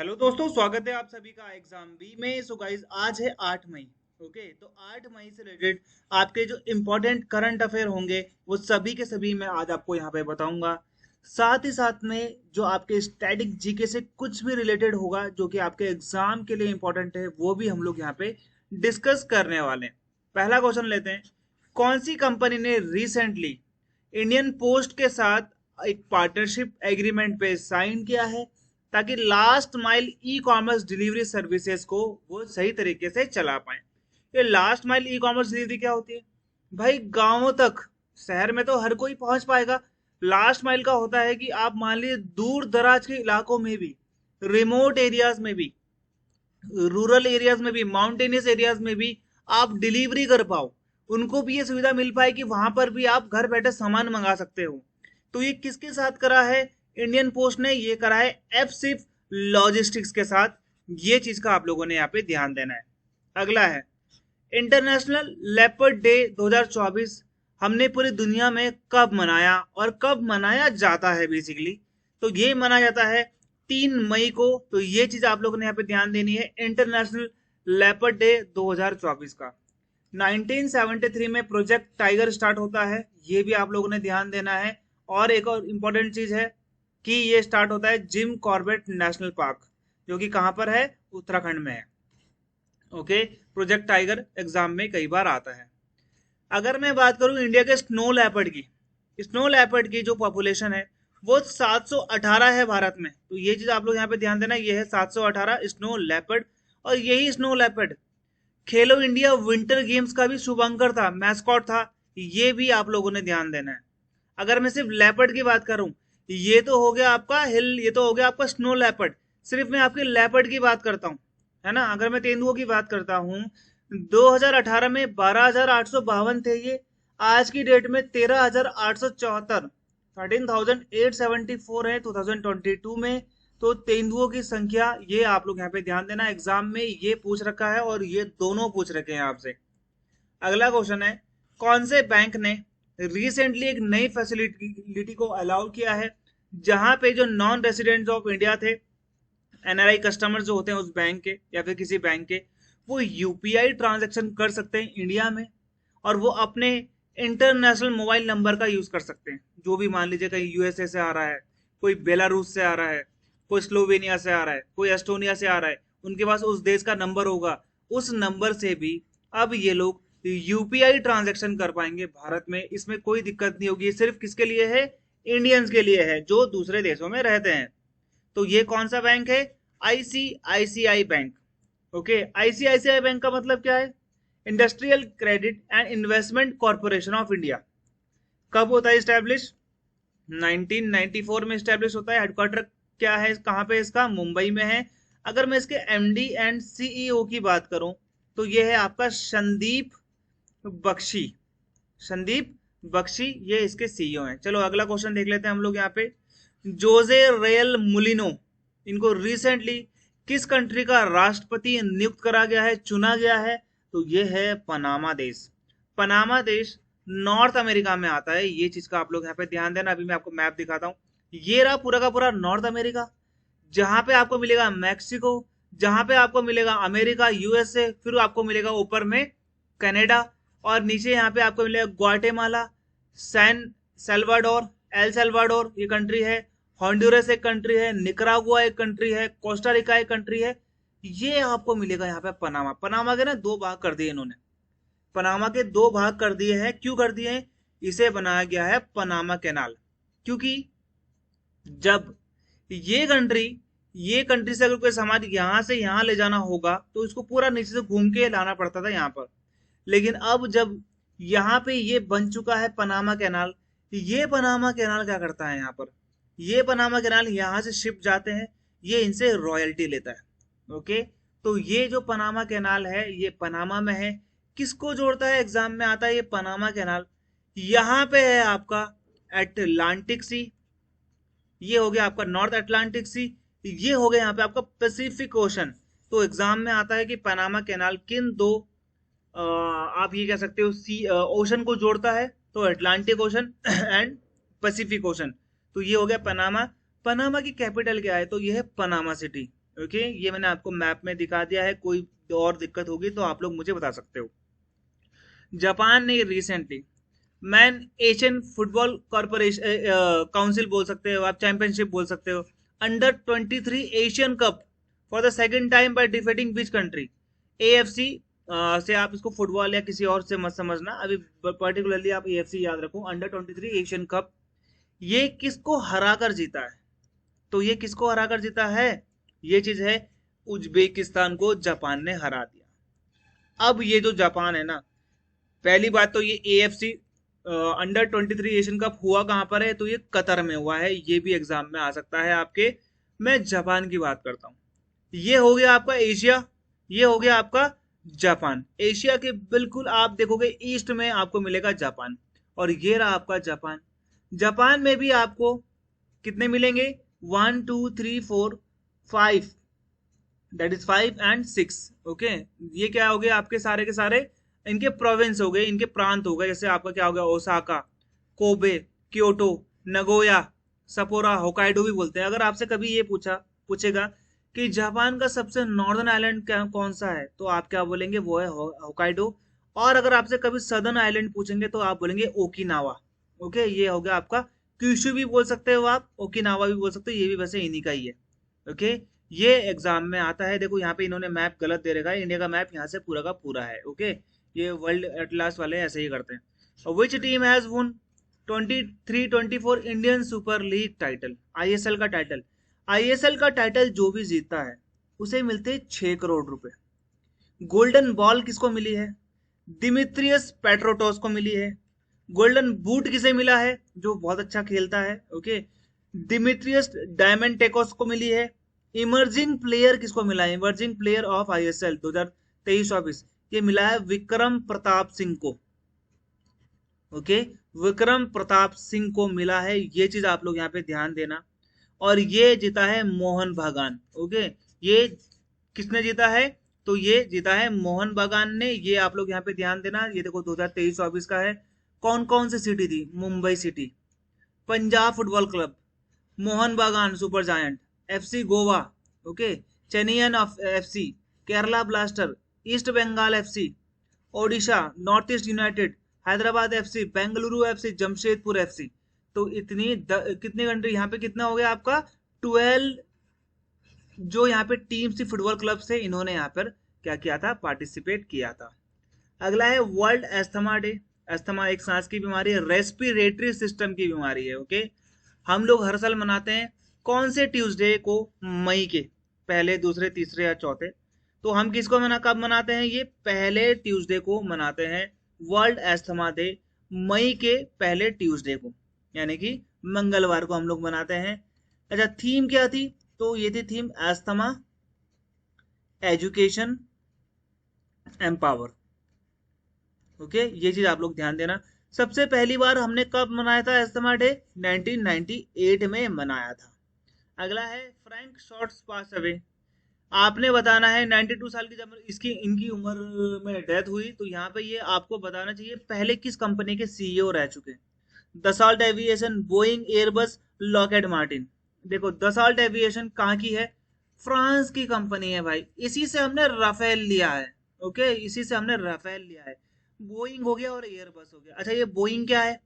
Hello दोस्तों, स्वागत है आप सभी का एग्जाम बी में। सो गाइस, आज है 8 मई। ओके, तो 8 मई से रिलेटेड आपके जो इम्पोर्टेंट करंट अफेयर होंगे वो सभी के सभी मैं आज आपको यहाँ पे बताऊंगा। साथ ही साथ में जो आपके स्टैटिक जीके से कुछ भी रिलेटेड होगा जो कि आपके एग्जाम के लिए इम्पोर्टेंट है वो भी हम लोग यहाँ पे डिस्कस करने वाले हैं। पहला क्वेश्चन लेते हैं। कौन सी कंपनी ने रिसेंटली इंडियन पोस्ट के साथ एक पार्टनरशिप एग्रीमेंट पे साइन किया है ताकि last mile e commerce delivery services को वो सही तरीके से चला पाए। ये last mile e commerce delivery क्या होती है भाई? गांवों तक, शहर में तो हर कोई पहुंच पाएगा। लास्ट माइल का होता है कि आप मान लीजिए दूर दराज के इलाकों में भी, रिमोट एरियाज में भी, रूरल एरियाज में भी, माउंटेनियस एरियाज में भी आप डिलीवरी कर पाओ, उनको भी ये सुविधा मिल पाए कि वहां पर भी आप घर बैठे सामान मंगा सकते हो। तो ये किसके साथ करा है? इंडियन पोस्ट ने ये करा है एफ सिप लॉजिस्टिक्स के साथ। ये चीज का आप लोगों ने यहाँ पे ध्यान देना है। अगला है इंटरनेशनल लेपर्ड डे 2024। हमने पूरी दुनिया में कब मनाया और कब मनाया जाता है बेसिकली? तो ये मनाया जाता है 3 मई को। तो ये चीज आप लोगों ने यहाँ पे ध्यान देनी है, इंटरनेशनल लेपर्ड डे 2024 का। 1973 में प्रोजेक्ट टाइगर स्टार्ट होता है, ये भी आप लोगों ने ध्यान देना है। और एक और इम्पोर्टेंट चीज है कि ये स्टार्ट होता है जिम कॉर्बेट नेशनल पार्क, जो कि कहां पर है? उत्तराखंड में है। ओके, प्रोजेक्ट टाइगर एग्जाम में कई बार आता है। अगर मैं बात करूं इंडिया के स्नो लेपर्ड की, स्नो लेपर्ड की जो पॉपुलेशन है वो 718 है भारत में। तो ये चीज आप लोग यहाँ पे ध्यान देना, ये है 718 स्नो लेपर्ड। और यही स्नो लेपर्ड खेलो इंडिया विंटर गेम्स का भी शुभंकर था, मैस्कॉट था। ये भी आप लोगों ने ध्यान देना है। अगर मैं सिर्फ लेपर्ड की बात करूं, ये तो हो गया आपका हिल, ये तो हो गया आपका स्नो लेपर्ड। सिर्फ मैं आपके लेपर्ड की बात करता हूं, है ना। अगर मैं तेंदुओं की बात करता हूं, 2018 में 12,852 थे ये। आज की डेट में 13,874, 13,874 है 2022 में। तो तेंदुओं की संख्या, ये आप लोग यहाँ पे ध्यान देना, एग्जाम में ये पूछ रखा है और ये दोनों पूछ रखे हैं आपसे। अगला क्वेश्चन है, कौन से बैंक ने रिसेंटली एक नई फैसिलिटी को अलाउ किया है जहां पे जो नॉन रेसिडेंट्स ऑफ इंडिया थे, एनआरआई कस्टमर्स जो होते हैं उस बैंक के या फिर किसी बैंक के, वो यूपीआई ट्रांजैक्शन कर सकते हैं इंडिया में, और वो अपने इंटरनेशनल मोबाइल नंबर का यूज कर सकते हैं। जो भी मान लीजिए कहीं यूएसए से आ रहा है, कोई बेलारूस से आ रहा है, कोई स्लोवेनिया से आ रहा है, कोई एस्टोनिया से आ रहा है, उनके पास उस देश का नंबर होगा। उस नंबर से भी अब ये लोग यूपीआई ट्रांजैक्शन कर पाएंगे भारत में। इसमें कोई दिक्कत नहीं होगी। सिर्फ किसके लिए है? इंडियंस के लिए है जो दूसरे देशों में रहते हैं। तो ये कौन सा बैंक है? ICICI bank. Okay, ICICI bank का मतलब क्या है? Industrial credit and investment corporation of India. कब होता है स्टैब्लिश? 1994 में स्टैब्लिश होता है। हेडक्वार्टर क्या है, कहां पे इसका? मुंबई में है। अगर मैं इसके एमडी एंड सीईओ की बात करूं तो ये है आपका संदीप बख्शी। संदीप बख्शी ये इसके सीईओ हैं। चलो अगला क्वेश्चन देख लेते हैं हम लोग यहाँ पे। जोजे रेल मुलिनो, इनको रिसेंटली किस कंट्री का राष्ट्रपति नियुक्त करा गया है, चुना गया है? तो ये है पनामा देश। पनामा देश नॉर्थ अमेरिका में आता है। ये चीज का आप लोग यहाँ पे ध्यान देना। अभी मैं आपको मैप दिखाता हूँ। ये रहा पूरा का पूरा नॉर्थ अमेरिका, जहां पे आपको मिलेगा मैक्सिको, जहां पे आपको मिलेगा अमेरिका, यूएसए, फिर आपको मिलेगा ऊपर में कनाडा, और नीचे यहाँ पे आपको मिलेगा Guatemala, San Salvador, El Salvador ये कंट्री है, हॉन्डुरस एक कंट्री है, निकरागुआ एक कंट्री है, कोस्टा रिका एक कंट्री है। ये आपको मिलेगा यहाँ पे पनामा। पनामा के ना 2 भाग कर दिए इन्होंने। पनामा के 2 भाग कर दिए हैं। क्यों कर दिए हैं? इसे बनाया गया है पनामा कैनाल, क्योंकि जब ये कंट्री से अगर कोई सामान यहां से यहां ले जाना होगा तो इसको पूरा नीचे से घूम के लाना पड़ता था यहाँ पर। लेकिन अब जब यहाँ पे ये बन चुका है पनामा कैनाल, ये पनामा कैनाल क्या करता है यहाँ पर? ये पनामा कैनाल यहाँ से शिप जाते हैं, ये इनसे रॉयल्टी लेता है। ओके, तो ये जो पनामा कैनाल है ये पनामा में है। किसको जोड़ता है? एग्जाम में आता है ये पनामा कैनाल। यहाँ पे है आपका अटलांटिक सी, ये हो गया आपका नॉर्थ अटलांटिक सी, ये हो गया यहाँ पे आपका पैसिफिक ओशन। तो एग्जाम में आता है कि पनामा कैनाल किन दो आप ये कह सकते हो सी ओशन को जोड़ता है? तो Atlantic ocean and Pacific ocean. तो ये हो गया पनामा। पनामा की कैपिटल क्या है? तो ये है पनामा सिटी। ओके, ये मैंने आपको मैप में दिखा दिया है, कोई और दिक्कत होगी तो आप लोग मुझे बता सकते हो। जापान ने recently man Asian football corporation council बोल सकते हो आप, चैंपियनशिप बोल सकते हो, under 23 Asian cup for the second time by defeating which country. AFC से आप इसको फुटबॉल या किसी और से मत समझना, अभी पर्टिकुलरली आप एएफसी याद रखो, अंडर 23 एशियन कप। ये किसको हराकर जीता है? तो ये किसको हराकर जीता है? ये चीज है, उज्बेकिस्तान को जापान ने हरा दिया। अब ये जो जापान है ना, पहली बात तो ये एएफसी अंडर 23 एशियन कप हुआ कहां पर है? तो ये कतर में हुआ है, ये भी एग्जाम में आ सकता है आपके। मैं जापान की बात करता हूँ। ये हो गया आपका एशिया, ये हो गया आपका जापान। एशिया के बिल्कुल आप देखोगे ईस्ट में आपको मिलेगा जापान, और ये रहा आपका जापान। जापान में भी आपको कितने मिलेंगे? 1 2 3 4 5, दैट इज 5 and 6। ओके, ये क्या हो गए आपके सारे के सारे इनके प्रोविंस हो गए, इनके प्रांत हो गए। जैसे आपका क्या हो गया, Osaka, Kobe, Kyoto, Nagoya, Sapporo, Hokkaido भी बोलते हैं। अगर आपसे कभी ये पूछेगा कि जापान का सबसे नॉर्दर्न आइलैंड कौन सा है, तो आप क्या बोलेंगे? वो है होकाइडो। और अगर आपसे कभी सदर्न आइलैंड पूछेंगे तो आप बोलेंगे ओकिनावा। ओके, ये हो गया आपका। क्यूशु भी बोल सकते हो आप, ओकिनावा भी बोल सकते हो, ये भी वैसे इन्हीं का ही है। ओके, ये एग्जाम में आता है। देखो यहाँ पे इन्होंने मैप गलत दे रखा है, इंडिया का मैप यहाँ से पूरा का पूरा है। ओके, ये वर्ल्ड एटलास वाले ऐसे ही करते हैं। विच टीम हैज वोन 23-24 Indian super league title? ISL का टाइटल। आईएसएल का टाइटल जो भी जीतता है उसे मिलते 6 करोड़ रुपए। गोल्डन बॉल किसको मिली है? दिमित्रियस पेट्रोटोस को मिली है। गोल्डन बूट किसे मिला है? जो बहुत अच्छा खेलता है। ओके, दिमित्रियस डायमेंटेकोस को मिली है। इमर्जिंग प्लेयर किसको मिला है? इमर्जिंग प्लेयर ऑफ आईएसएल 2023-24, ये मिला है विक्रम प्रताप सिंह को। ओके, विक्रम प्रताप सिंह को मिला है, ये चीज आप लोग यहाँ पे ध्यान देना। और ये जीता है मोहन बागान। ओके, ये किसने जीता है? तो ये जीता है मोहन बागान ने, ये आप लोग यहाँ पे ध्यान देना। ये देखो 2023-24 का है। कौन कौन सी सिटी थी? Mumbai city, Punjab football club, Mohun Bagan Super Giant, FC Goa, okay, Chennaiyin FC, Kerala Blaster, East Bengal FC, Odisha, North East United, Hyderabad FC, Bengaluru FC, Jamshedpur FC. तो कितनी कंट्री यहाँ पे, कितना हो गया आपका 12 जो यहाँ पे टीम्स थी, फुटबॉल क्लब से, इन्होंने यहाँ पर क्या किया था? पार्टिसिपेट किया था। अगला है वर्ल्ड एस्थमा डे। एस्थमा एक सांस की बीमारी है, रेस्पिरेटरी सिस्टम की बीमारी है। ओके, हम लोग हर साल मनाते हैं कौन से ट्यूसडे को? मई के पहले, दूसरे, तीसरे या चौथे। तो हम किसको कब मनाते हैं? ये पहले ट्यूसडे को मनाते हैं, वर्ल्ड एस्थमा डे। मई के पहले ट्यूसडे को, यानी कि मंगलवार को हम लोग मनाते हैं। अच्छा, थीम क्या थी? तो ये थी theme asthma education empower. Okay, ये चीज आप लोग ध्यान देना। सबसे पहली बार हमने कब मनाया था एस्थमा डे? 1998 में मनाया था। अगला है फ्रैंक शॉर्ट्स पास अवे। आपने बताना है 92 साल की जब इनकी उम्र में डेथ हुई, तो यहाँ पे ये आपको बताना चाहिए पहले किस कंपनी के सीईओ रह चुके हैं। Dassault aviation, Boeing, Airbus, Lockheed Martin. देखो दसॉल्ट एविएशन कहाँ की है? फ्रांस की कंपनी है भाई, इसी से हमने राफेल लिया है। ओके, इसी से हमने राफेल लिया है। बोइंग हो गया और एयरबस हो गया। अच्छा, ये बोइंग क्या है?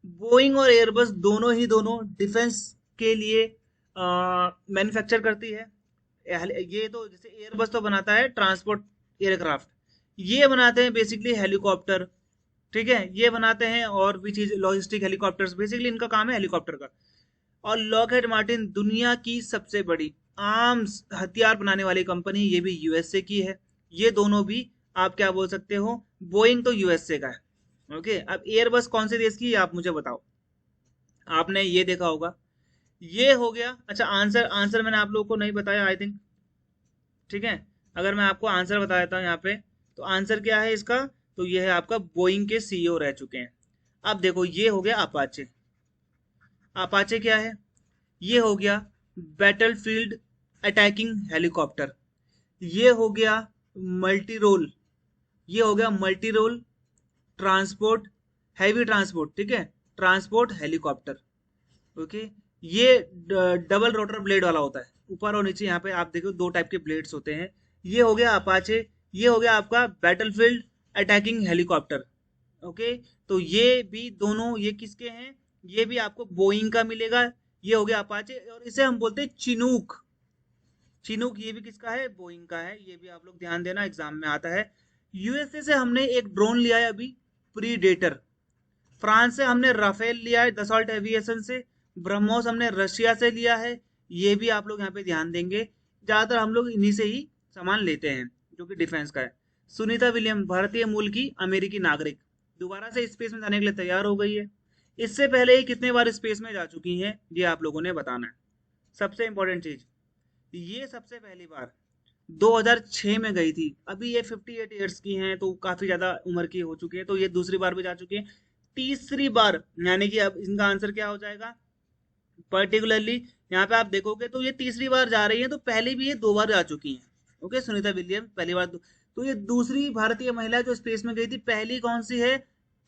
बोइंग और एयरबस दोनों ही दोनों डिफेंस के लिए मैन्युफैक्चर करती है। ये तो जैसे एयरबस तो बनाता है ट्रांसपोर्ट एयरक्राफ्ट, ये बनाते हैं बेसिकली हेलीकॉप्टर। ठीक है, ये बनाते हैं और भी चीज, लॉजिस्टिक हेलीकॉप्टर्स, बेसिकली इनका काम है हेलीकॉप्टर का। और लॉकहेड मार्टिन दुनिया की सबसे बड़ी आर्म्स हथियार बनाने वाली कंपनी, ये भी यूएसए की है। ये दोनों भी आप क्या बोल सकते हो? बोइंग तो यूएसए का है। ओके, अब एयरबस कौन से देश की है आप मुझे बताओ। आपने ये देखा होगा, ये हो गया। अच्छा, आंसर आंसर मैंने आप लोगों को नहीं बताया आई थिंक। ठीक है, अगर मैं आपको आंसर बता देता हूँ यहाँ पे, तो आंसर क्या है इसका? तो ये है आपका, बोइंग के सीईओ रह चुके हैं। अब देखो, ये हो गया अपाचे। अपाचे क्या है? ये हो गया बैटलफील्ड अटैकिंग हेलीकॉप्टर। ये हो गया मल्टी रोल, ये हो गया multi role transport, heavy transport. ठीक है, ट्रांसपोर्ट हेलीकॉप्टर। ओके, ये डबल रोटर ब्लेड वाला होता है। ऊपर और नीचे यहाँ पे आप देखो दो टाइप के ब्लेड्स होते हैं। ये हो गया अपाचे, ये हो गया आपका बैटलफील्ड अटैकिंग हेलीकॉप्टर। ओके, तो ये भी दोनों ये किसके हैं, ये भी आपको बोइंग का मिलेगा। ये हो गया अपाचे और इसे हम बोलते हैं चिनूक। चिनूक ये भी किसका है, बोइंग का है। ये भी आप लोग ध्यान देना, एग्जाम में आता है। यूएसए से हमने एक ड्रोन लिया है अभी, प्रीडेटर। फ्रांस से हमने राफेल लिया है दसॉल्ट एविएशन से। ब्रह्मोस हमने रशिया से लिया है। ये भी आप लोग यहाँ पे ध्यान देंगे, ज्यादातर हम लोग इन्हीं से ही सामान लेते हैं जो कि डिफेंस का है। सुनीता विलियम भारतीय मूल की अमेरिकी नागरिक, दोबारा से स्पेस में जाने के लिए तैयार हो गई है। इससे पहले ही कितने बार स्पेस में जा चुकी हैं ये आप लोगों ने बताना है। सबसे इंपॉर्टेंट चीज, ये सबसे पहली बार 2006 में गई थी। अभी ये 58 ईयर्स की हैं तो काफी ज्यादा उम्र की हो चुकी है, तो ये दूसरी बार भी जा चुकी है। तीसरी बार, यानी कि अब इनका आंसर क्या हो जाएगा, पर्टिकुलरली यहाँ पे आप देखोगे तो ये तीसरी बार जा रही है, तो पहले भी ये 2 बार जा चुकी हैं। ओके, सुनीता विलियम पहली बार, तो ये दूसरी भारतीय महिला जो स्पेस में गई थी। पहली कौन सी है,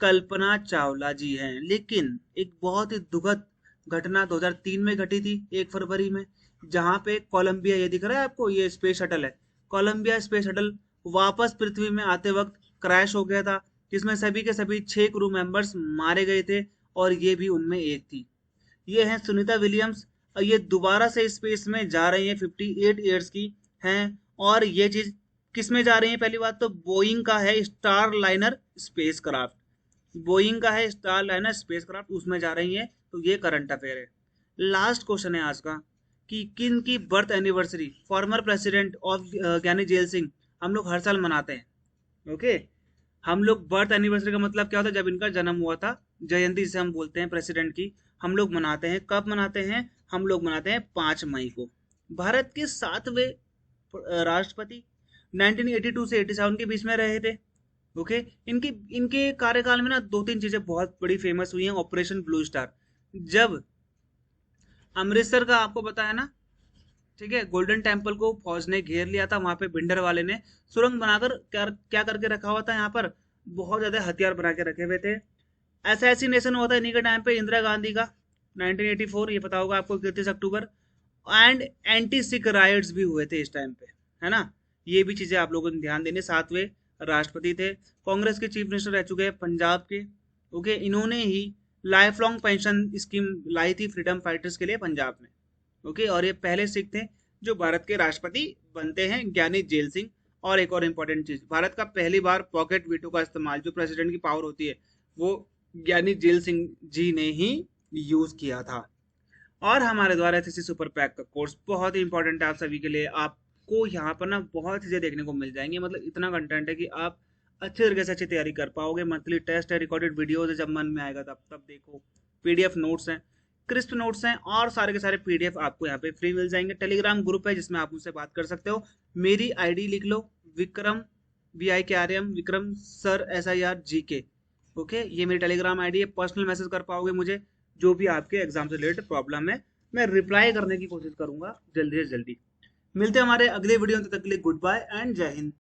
कल्पना चावला जी हैं। लेकिन एक बहुत ही दुखद घटना 2003 में घटी थी, 1 फरवरी में, जहां पे कोलंबिया, ये दिख रहा है आपको, ये स्पेस शटल है, कोलंबिया स्पेस शटल वापस पृथ्वी में आते वक्त क्रैश हो गया था, जिसमें सभी के सभी 6 क्रू मेंबर्स मारे गए थे और ये भी उनमें एक थी। ये हैं सुनीता विलियम्स और ये दोबारा से स्पेस में जा रही हैं, 58 ईयर्स की हैं। और ये चीज किस में जा रही है, पहली बात तो बोइंग का है star liner space craft, Boeing का है स्टार लाइनर स्पेस क्राफ्ट, उसमें जा रही है। तो ये करंट अफेयर है। लास्ट क्वेश्चन है आज का कि किन की birth anniversary former president of ज्ञानी जेल सिंह हम लोग हर साल मनाते हैं। ओके, हम लोग बर्थ एनिवर्सरी का मतलब क्या होता है, जब इनका जन्म हुआ था, जयंती जिसे हम बोलते हैं प्रेसिडेंट की, हम लोग मनाते हैं। कब मनाते हैं, हम लोग मनाते हैं 5 मई को। भारत के 7वें राष्ट्रपति 1982 से 87 के बीच में रहे थे। ओके, इनके इनके कार्यकाल में ना 2-3 चीजें बहुत बड़ी फेमस हुई हैं। ऑपरेशन ब्लू स्टार, जब अमृतसर का आपको पता है ना, ठीक है, गोल्डन टेम्पल को फौज ने घेर लिया था, वहां पे भिंडर वाले ने सुरंग बनाकर क्या करके रखा हुआ था, यहाँ पर बहुत ज्यादा हथियार बना के रखे हुए थे। असैसिनेशन हुआ था इन्हीं के टाइम पे इंदिरा गांधी का 1984, ये पता होगा आपको, 31 अक्टूबर। एंड एंटी सिख राइट्स भी हुए थे इस टाइम पे, है ना। ये भी चीजें आप लोगों ने ध्यान देनी। 7वें राष्ट्रपति थे, कांग्रेस के चीफ मिनिस्टर रह चुके हैं पंजाब के। ओके, इन्होंने ही लाइफ लॉन्ग पेंशन स्कीम लाई थी फ्रीडम फाइटर्स के लिए पंजाब में। ओके, और ये पहले सिख थे जो भारत के राष्ट्रपति बनते हैं, ज्ञानी जेल सिंह। और एक और इम्पोर्टेंट चीज, भारत का पहली बार पॉकेट वीटो का इस्तेमाल, जो प्रेसिडेंट की पावर होती है, वो ज्ञानी जेल सिंह जी ने ही यूज किया था। और हमारे द्वारा एसएससी सुपर पैक का कोर्स बहुत ही इंपॉर्टेंट है आप सभी के लिए। आपको यहाँ पर ना बहुत चीजें देखने को मिल जाएंगी, मतलब इतना कंटेंट है कि आप अच्छे तरीके से अच्छी तैयारी कर पाओगे। मंथली टेस्ट है, रिकॉर्डेड वीडियोज है, जब मन में आएगा तब देखो। पीडीएफ नोट्स हैं, क्रिस्प नोट्स हैं, और सारे के सारे पीडीएफ आपको यहाँ पे फ्री मिल जाएंगे। टेलीग्राम ग्रुप है जिसमें आप मुझसे बात कर सकते हो। मेरी आईडी लिख लो, Vikram VIKRM, Vikram sir SIR GK। Okay, ये मेरी टेलीग्राम आईडी है। पर्सनल मैसेज कर पाओगे मुझे, जो भी आपके एग्जाम से रिलेटेड प्रॉब्लम है, मैं रिप्लाई करने की कोशिश करूंगा जल्दी से जल्दी। मिलते हैं हमारे अगले वीडियो में, तब तक के लिए गुड बाय एंड जय हिंद।